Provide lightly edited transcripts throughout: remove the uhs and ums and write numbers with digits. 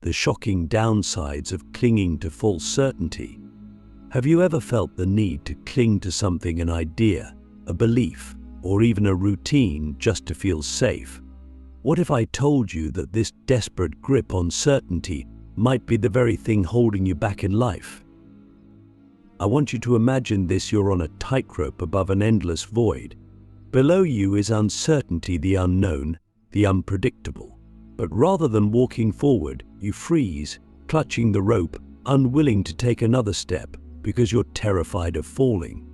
the shocking downsides of clinging to false certainty. Have you ever felt the need to cling to something, an idea, a belief, or even a routine just to feel safe? What if I told you that this desperate grip on certainty might be the very thing holding you back in life? I want you to imagine this: you're on a tightrope above an endless void. Below you is uncertainty, the unknown, the unpredictable. But rather than walking forward, you freeze, clutching the rope, unwilling to take another step because you're terrified of falling.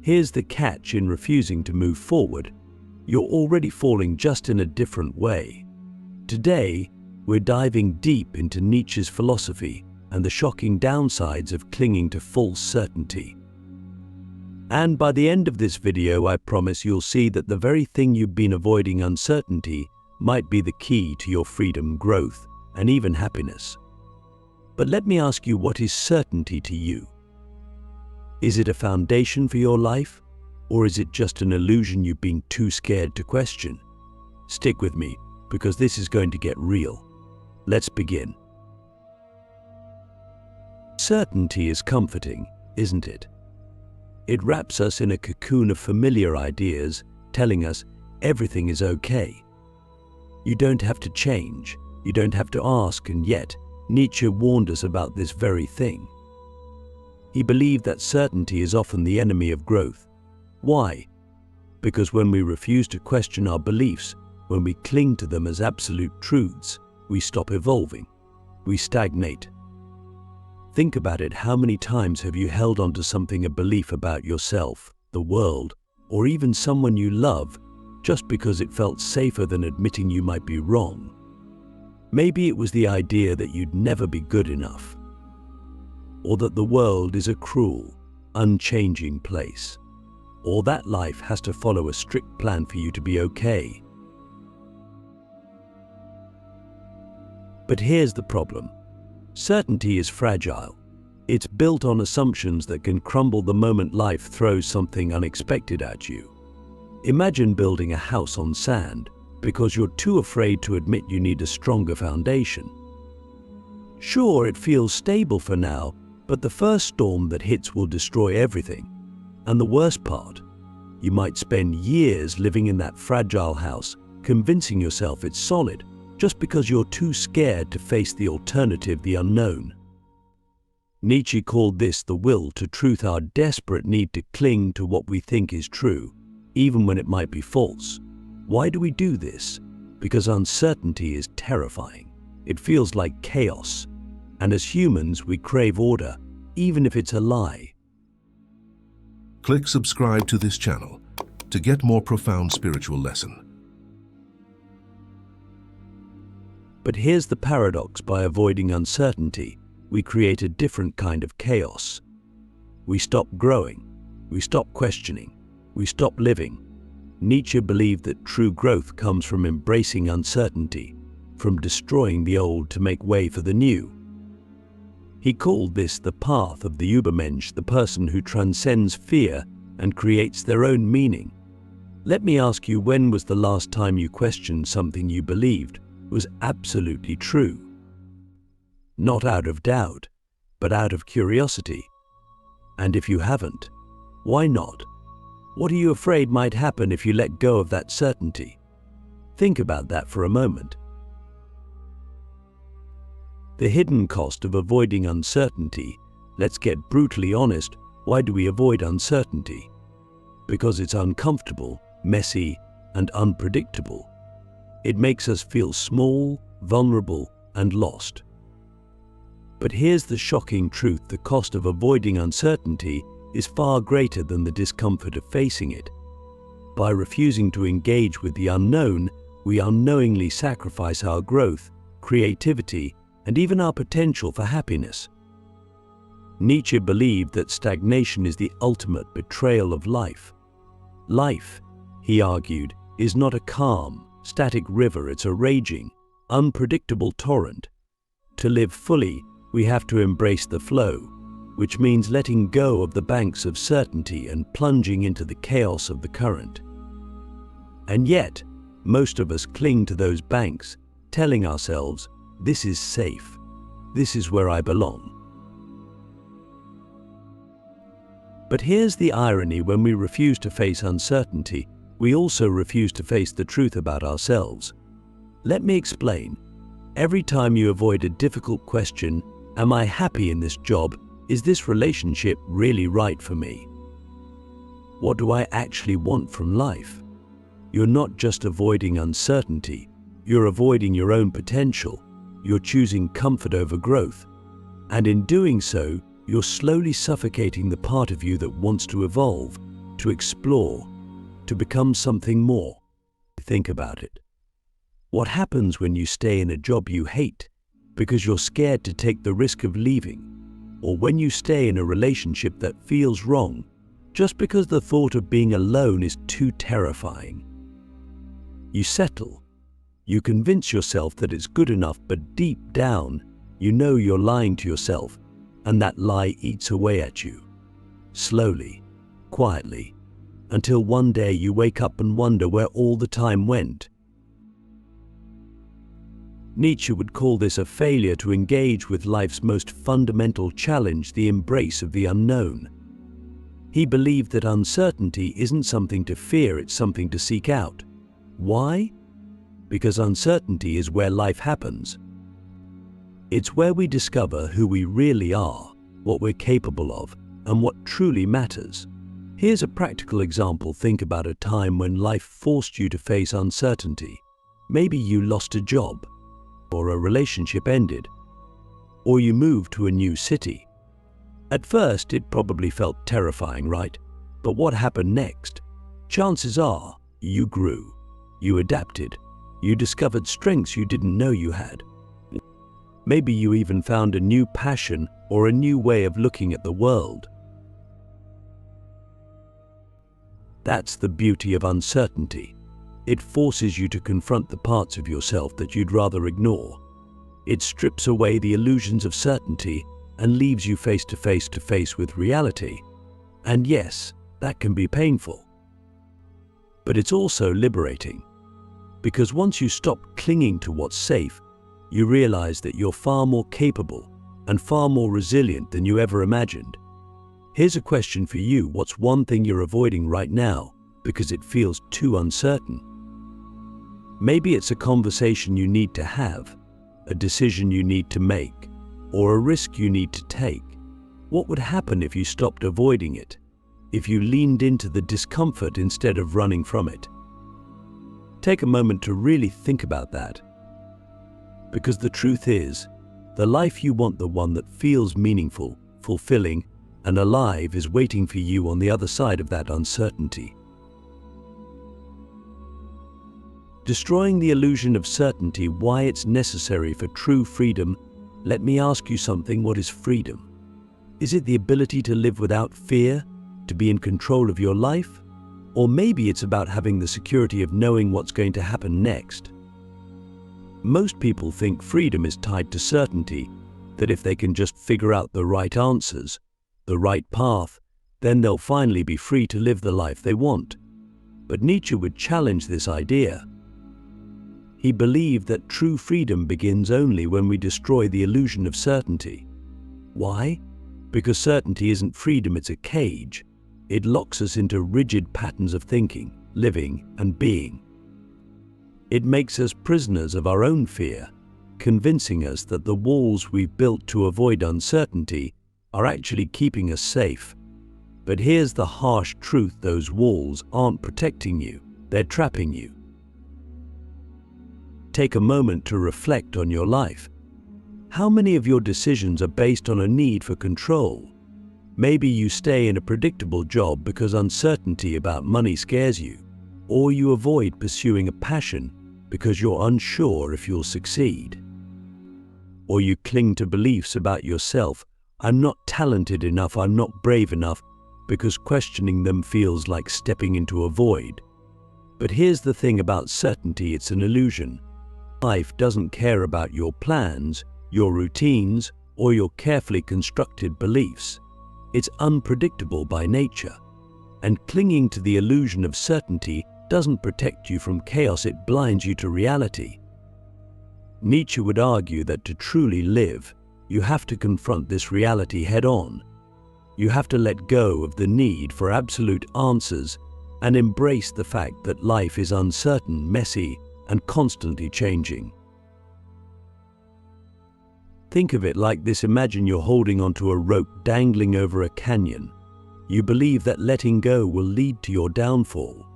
Here's the catch in refusing to move forward: you're already falling, just in a different way. Today, we're diving deep into Nietzsche's philosophy and the shocking downsides of clinging to false certainty. And by the end of this video, I promise you'll see that the very thing you've been avoiding, uncertainty, might be the key to your freedom, growth, and even happiness. But let me ask you, what is certainty to you? Is it a foundation for your life, or is it just an illusion you've been too scared to question? Stick with me, because this is going to get real. Let's begin. Certainty is comforting, isn't it? It wraps us in a cocoon of familiar ideas, telling us everything is okay. You don't have to change, you don't have to ask, and yet Nietzsche warned us about this very thing. He believed that certainty is often the enemy of growth. Why? Because when we refuse to question our beliefs, when we cling to them as absolute truths, we stop evolving. We stagnate. Think about it: how many times have you held on to something, a belief about yourself, the world, or even someone you love, just because it felt safer than admitting you might be wrong? Maybe it was the idea that you'd never be good enough, or that the world is a cruel, unchanging place, or that life has to follow a strict plan for you to be okay. But here's the problem: certainty is fragile. It's built on assumptions that can crumble the moment life throws something unexpected at you. Imagine building a house on sand because you're too afraid to admit you need a stronger foundation. Sure, it feels stable for now, but the first storm that hits will destroy everything. And the worst part, you might spend years living in that fragile house, convincing yourself it's solid, just because you're too scared to face the alternative, the unknown. Nietzsche called this the will to truth, our desperate need to cling to what we think is true, even when it might be false. Why do we do this? Because uncertainty is terrifying. It feels like chaos. And as humans, we crave order, even if it's a lie. Click subscribe to this channel to get more profound spiritual lesson. But here's the paradox: by avoiding uncertainty, we create a different kind of chaos. We stop growing, we stop questioning, we stop living. Nietzsche believed that true growth comes from embracing uncertainty, from destroying the old to make way for the new. He called this the path of the Übermensch, the person who transcends fear and creates their own meaning. Let me ask you, when was the last time you questioned something you believed was absolutely true? Not out of doubt, but out of curiosity. And if you haven't, why not? What are you afraid might happen if you let go of that certainty? Think about that for a moment. The hidden cost of avoiding uncertainty. Let's get brutally honest. Why do we avoid uncertainty? Because it's uncomfortable, messy, and unpredictable. It makes us feel small, vulnerable, and lost. But here's the shocking truth: the cost of avoiding uncertainty is far greater than the discomfort of facing it. By refusing to engage with the unknown, we unknowingly sacrifice our growth, creativity, and even our potential for happiness. Nietzsche believed that stagnation is the ultimate betrayal of life. Life, he argued, is not a calm, static river, it's a raging, unpredictable torrent. To live fully, we have to embrace the flow, which means letting go of the banks of certainty and plunging into the chaos of the current. And yet, most of us cling to those banks, telling ourselves, This is safe. This is where I belong. But here's the irony: when we refuse to face uncertainty, we also refuse to face the truth about ourselves. Let me explain. Every time you avoid a difficult question, am I happy in this job? Is this relationship really right for me? What do I actually want from life? You're not just avoiding uncertainty, you're avoiding your own potential. You're choosing comfort over growth. And in doing so, you're slowly suffocating the part of you that wants to evolve, to explore, to become something more. Think about it. What happens when you stay in a job you hate because you're scared to take the risk of leaving? Or when you stay in a relationship that feels wrong just because the thought of being alone is too terrifying? You settle. You convince yourself that it's good enough, but deep down, you know you're lying to yourself, and that lie eats away at you. Slowly, quietly, until one day you wake up and wonder where all the time went. Nietzsche would call this a failure to engage with life's most fundamental challenge, the embrace of the unknown. He believed that uncertainty isn't something to fear, it's something to seek out. Why? Because uncertainty is where life happens. It's where we discover who we really are, what we're capable of, and what truly matters. Here's a practical example. Think about a time when life forced you to face uncertainty. Maybe you lost a job, or a relationship ended, or you moved to a new city. At first, it probably felt terrifying, right? But what happened next? Chances are, you grew, you adapted, you discovered strengths you didn't know you had. Maybe you even found a new passion or a new way of looking at the world. That's the beauty of uncertainty. It forces you to confront the parts of yourself that you'd rather ignore. It strips away the illusions of certainty and leaves you face to face with reality. And yes, that can be painful. But it's also liberating. Because once you stop clinging to what's safe, you realize that you're far more capable and far more resilient than you ever imagined. Here's a question for you. What's one thing you're avoiding right now because it feels too uncertain? Maybe it's a conversation you need to have, a decision you need to make, or a risk you need to take. What would happen if you stopped avoiding it? If you leaned into the discomfort instead of running from it? Take a moment to really think about that. Because the truth is, the life you want, the one that feels meaningful, fulfilling, and alive, is waiting for you on the other side of that uncertainty. Destroying the illusion of certainty, why it's necessary for true freedom. Let me ask you something. What is freedom? Is it the ability to live without fear, to be in control of your life? Or maybe it's about having the security of knowing what's going to happen next. Most people think freedom is tied to certainty, that if they can just figure out the right answers, the right path, then they'll finally be free to live the life they want. But Nietzsche would challenge this idea. He believed that true freedom begins only when we destroy the illusion of certainty. Why? Because certainty isn't freedom, it's a cage. It locks us into rigid patterns of thinking, living, and being. It makes us prisoners of our own fear, convincing us that the walls we've built to avoid uncertainty are actually keeping us safe. But here's the harsh truth: those walls aren't protecting you, they're trapping you. Take a moment to reflect on your life. How many of your decisions are based on a need for control? Maybe you stay in a predictable job because uncertainty about money scares you, or you avoid pursuing a passion because you're unsure if you'll succeed. Or you cling to beliefs about yourself: I'm not talented enough, I'm not brave enough, because questioning them feels like stepping into a void. But here's the thing about certainty: it's an illusion. Life doesn't care about your plans, your routines, or your carefully constructed beliefs. It's unpredictable by nature. And clinging to the illusion of certainty doesn't protect you from chaos, it blinds you to reality. Nietzsche would argue that to truly live, you have to confront this reality head-on. You have to let go of the need for absolute answers and embrace the fact that life is uncertain, messy, and constantly changing. Think of it like this. Imagine you're holding onto a rope dangling over a canyon. You believe that letting go will lead to your downfall.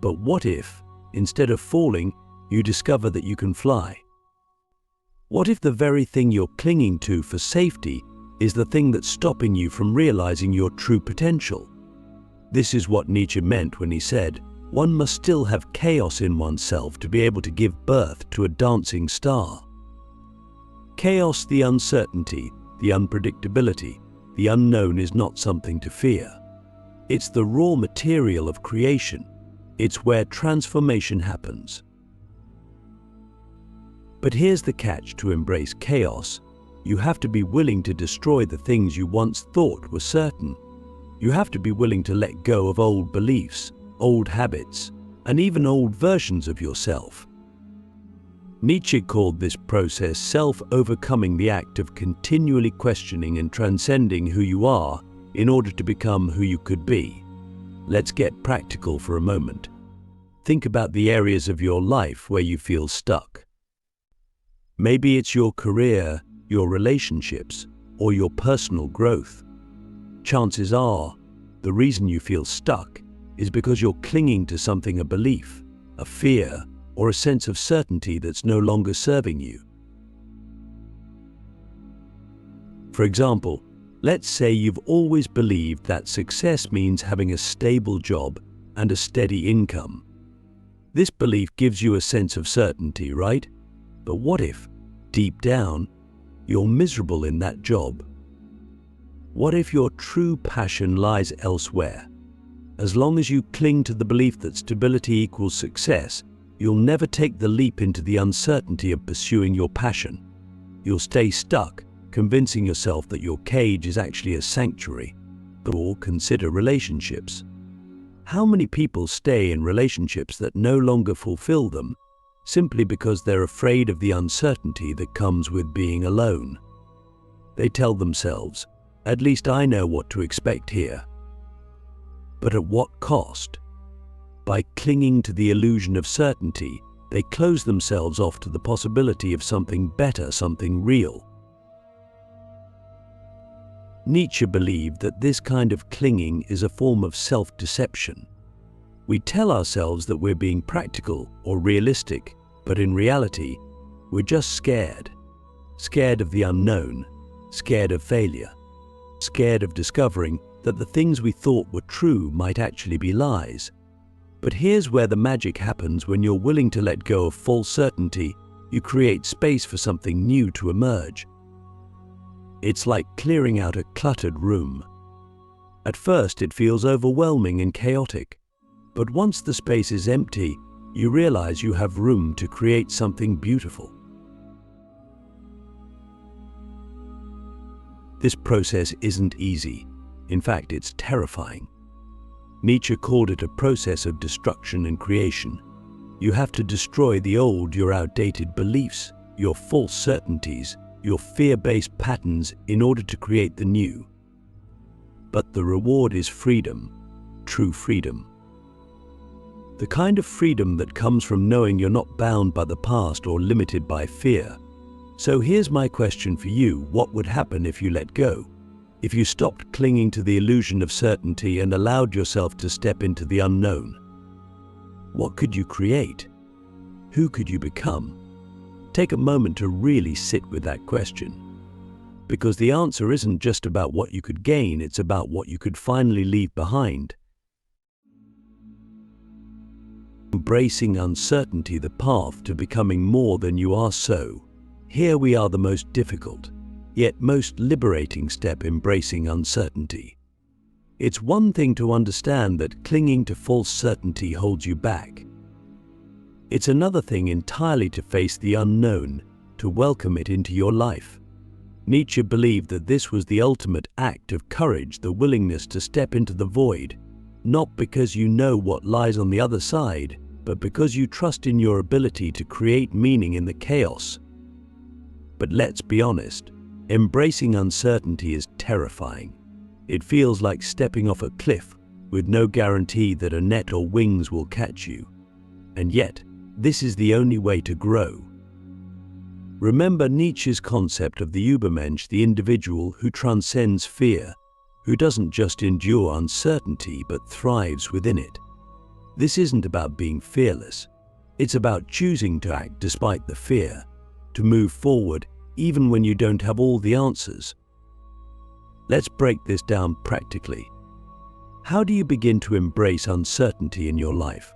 But what if, instead of falling, you discover that you can fly? What if the very thing you're clinging to for safety is the thing that's stopping you from realizing your true potential? This is what Nietzsche meant when he said, one must still have chaos in oneself to be able to give birth to a dancing star. Chaos, the uncertainty, the unpredictability, the unknown is not something to fear. It's the raw material of creation. It's where transformation happens. But here's the catch: to embrace chaos, you have to be willing to destroy the things you once thought were certain. You have to be willing to let go of old beliefs, old habits, and even old versions of yourself. Nietzsche called this process self-overcoming, the act of continually questioning and transcending who you are in order to become who you could be. Let's get practical for a moment. Think about the areas of your life where you feel stuck. Maybe it's your career, your relationships, or your personal growth. Chances are, the reason you feel stuck is because you're clinging to something, a belief, a fear, or a sense of certainty that's no longer serving you. For example, let's say you've always believed that success means having a stable job and a steady income. This belief gives you a sense of certainty, right? But what if, deep down, you're miserable in that job? What if your true passion lies elsewhere? As long as you cling to the belief that stability equals success, you'll never take the leap into the uncertainty of pursuing your passion. You'll stay stuck, convincing yourself that your cage is actually a sanctuary. Or consider relationships. How many people stay in relationships that no longer fulfill them simply because they're afraid of the uncertainty that comes with being alone? They tell themselves, "At least I know what to expect here." But at what cost? By clinging to the illusion of certainty, they close themselves off to the possibility of something better, something real. Nietzsche believed that this kind of clinging is a form of self-deception. We tell ourselves that we're being practical or realistic, but in reality, we're just scared. Scared of the unknown, scared of failure, scared of discovering that the things we thought were true might actually be lies. But here's where the magic happens. When you're willing to let go of false certainty, you create space for something new to emerge. It's like clearing out a cluttered room. At first, it feels overwhelming and chaotic. But once the space is empty, you realize you have room to create something beautiful. This process isn't easy. In fact, it's terrifying. Nietzsche called it a process of destruction and creation. You have to destroy the old, your outdated beliefs, your false certainties, your fear-based patterns in order to create the new. But the reward is freedom, true freedom. The kind of freedom that comes from knowing you're not bound by the past or limited by fear. So here's my question for you: what would happen if you let go? If you stopped clinging to the illusion of certainty and allowed yourself to step into the unknown? What could you create? Who could you become? Take a moment to really sit with that question. Because the answer isn't just about what you could gain, it's about what you could finally leave behind. Embracing uncertainty, the path to becoming more than you are. So, here we are, the most difficult, yet most liberating step: embracing uncertainty. It's one thing to understand that clinging to false certainty holds you back. It's another thing entirely to face the unknown, to welcome it into your life. Nietzsche believed that this was the ultimate act of courage, the willingness to step into the void, not because you know what lies on the other side, but because you trust in your ability to create meaning in the chaos. But let's be honest, embracing uncertainty is terrifying. It feels like stepping off a cliff with no guarantee that a net or wings will catch you. And yet, this is the only way to grow. Remember Nietzsche's concept of the Übermensch, the individual who transcends fear, who doesn't just endure uncertainty but thrives within it. This isn't about being fearless. It's about choosing to act despite the fear, to move forward even when you don't have all the answers. Let's break this down practically. How do you begin to embrace uncertainty in your life?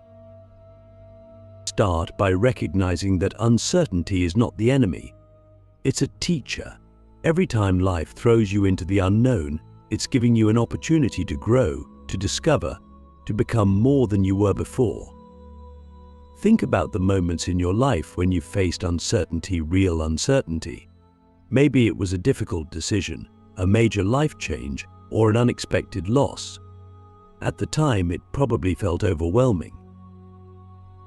Start by recognizing that uncertainty is not the enemy. It's a teacher. Every time life throws you into the unknown, it's giving you an opportunity to grow, to discover, to become more than you were before. Think about the moments in your life when you faced uncertainty, real uncertainty. Maybe it was a difficult decision, a major life change, or an unexpected loss. At the time, it probably felt overwhelming.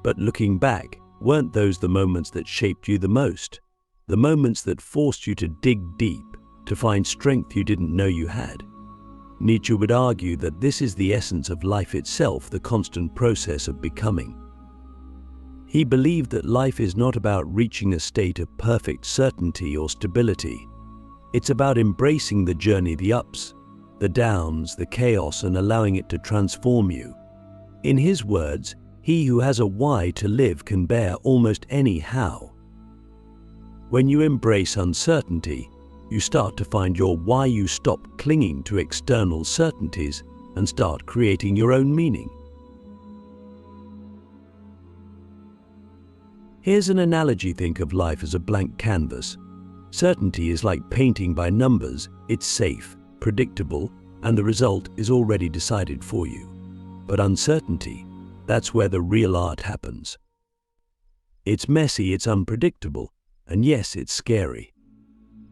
But looking back, weren't those the moments that shaped you the most? The moments that forced you to dig deep, to find strength you didn't know you had? Nietzsche would argue that this is the essence of life itself, the constant process of becoming. He believed that life is not about reaching a state of perfect certainty or stability. It's about embracing the journey, the ups, the downs, the chaos, and allowing it to transform you. In his words, he who has a why to live can bear almost any how. When you embrace uncertainty, you start to find your why. You stop clinging to external certainties and start creating your own meaning. Here's an analogy. Think of life as a blank canvas. Certainty is like painting by numbers. It's safe, predictable, and the result is already decided for you. But uncertainty, that's where the real art happens. It's messy, it's unpredictable, and yes, it's scary.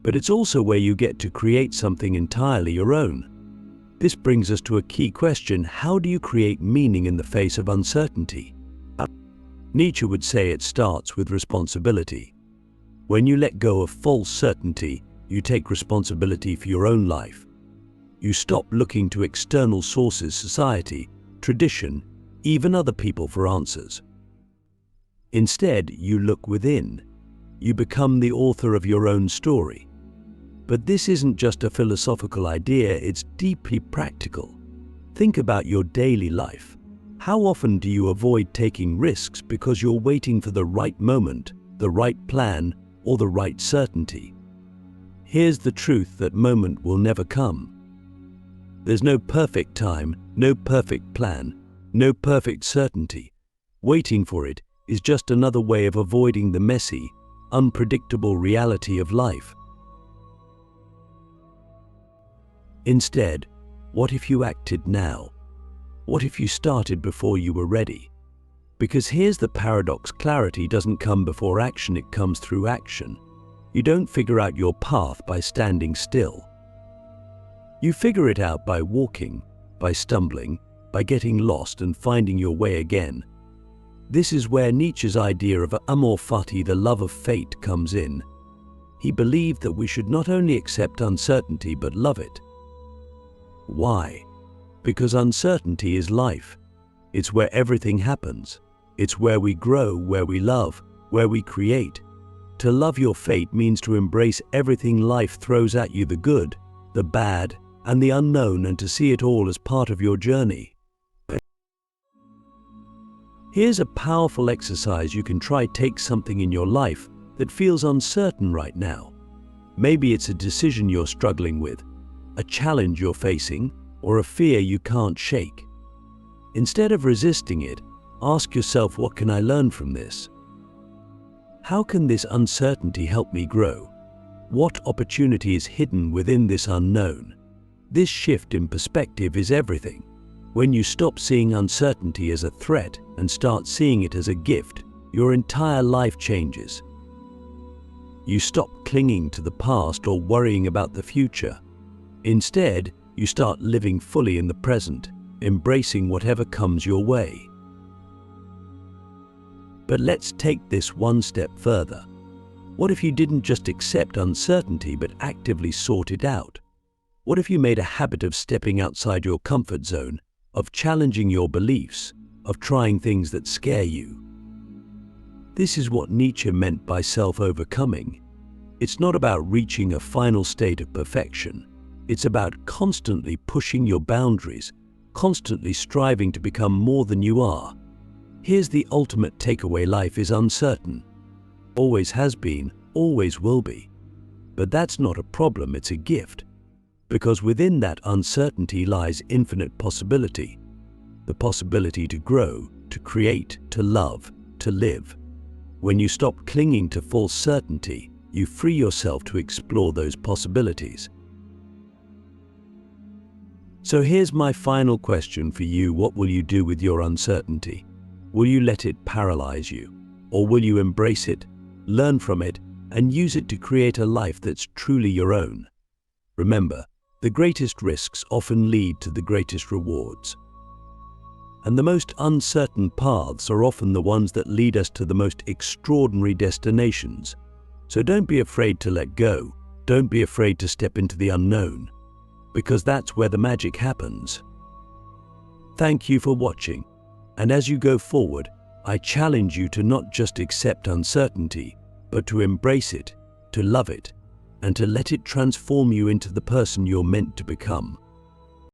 But it's also where you get to create something entirely your own. This brings us to a key question: how do you create meaning in the face of uncertainty? Nietzsche would say it starts with responsibility. When you let go of false certainty, you take responsibility for your own life. You stop looking to external sources, society, tradition, even other people for answers. Instead, you look within. You become the author of your own story. But this isn't just a philosophical idea, it's deeply practical. Think about your daily life. How often do you avoid taking risks because you're waiting for the right moment, the right plan, or the right certainty? Here's the truth: that moment will never come. There's no perfect time, no perfect plan, no perfect certainty. Waiting for it is just another way of avoiding the messy, unpredictable reality of life. Instead, what if you acted now? What if you started before you were ready? Because here's the paradox: clarity doesn't come before action, it comes through action. You don't figure out your path by standing still. You figure it out by walking, by stumbling, by getting lost and finding your way again. This is where Nietzsche's idea of Amor, Fati, the love of fate, comes in. He believed that we should not only accept uncertainty but love it. Why? Because uncertainty is life. It's where everything happens. It's where we grow, where we love, where we create. To love your fate means to embrace everything life throws at you, the good, the bad, and the unknown, and to see it all as part of your journey. Here's a powerful exercise you can try. Take something in your life that feels uncertain right now. Maybe it's a decision you're struggling with, a challenge you're facing, or a fear you can't shake. Instead of resisting it, ask yourself, what can I learn from this? How can this uncertainty help me grow? What opportunity is hidden within this unknown? This shift in perspective is everything. When you stop seeing uncertainty as a threat and start seeing it as a gift, your entire life changes. You stop clinging to the past or worrying about the future. Instead, you start living fully in the present, embracing whatever comes your way. But let's take this one step further. What if you didn't just accept uncertainty but actively sought it out? What if you made a habit of stepping outside your comfort zone, of challenging your beliefs, of trying things that scare you? This is what Nietzsche meant by self-overcoming. It's not about reaching a final state of perfection. It's about constantly pushing your boundaries, constantly striving to become more than you are. Here's the ultimate takeaway: life is uncertain. Always has been, always will be. But that's not a problem, it's a gift. Because within that uncertainty lies infinite possibility. The possibility to grow, to create, to love, to live. When you stop clinging to false certainty, you free yourself to explore those possibilities. So here's my final question for you: what will you do with your uncertainty? Will you let it paralyze you? Or will you embrace it, learn from it, and use it to create a life that's truly your own? Remember, the greatest risks often lead to the greatest rewards. And the most uncertain paths are often the ones that lead us to the most extraordinary destinations. So don't be afraid to let go. Don't be afraid to step into the unknown, because that's where the magic happens. Thank you for watching. And as you go forward, I challenge you to not just accept uncertainty, but to embrace it, to love it, and to let it transform you into the person you're meant to become.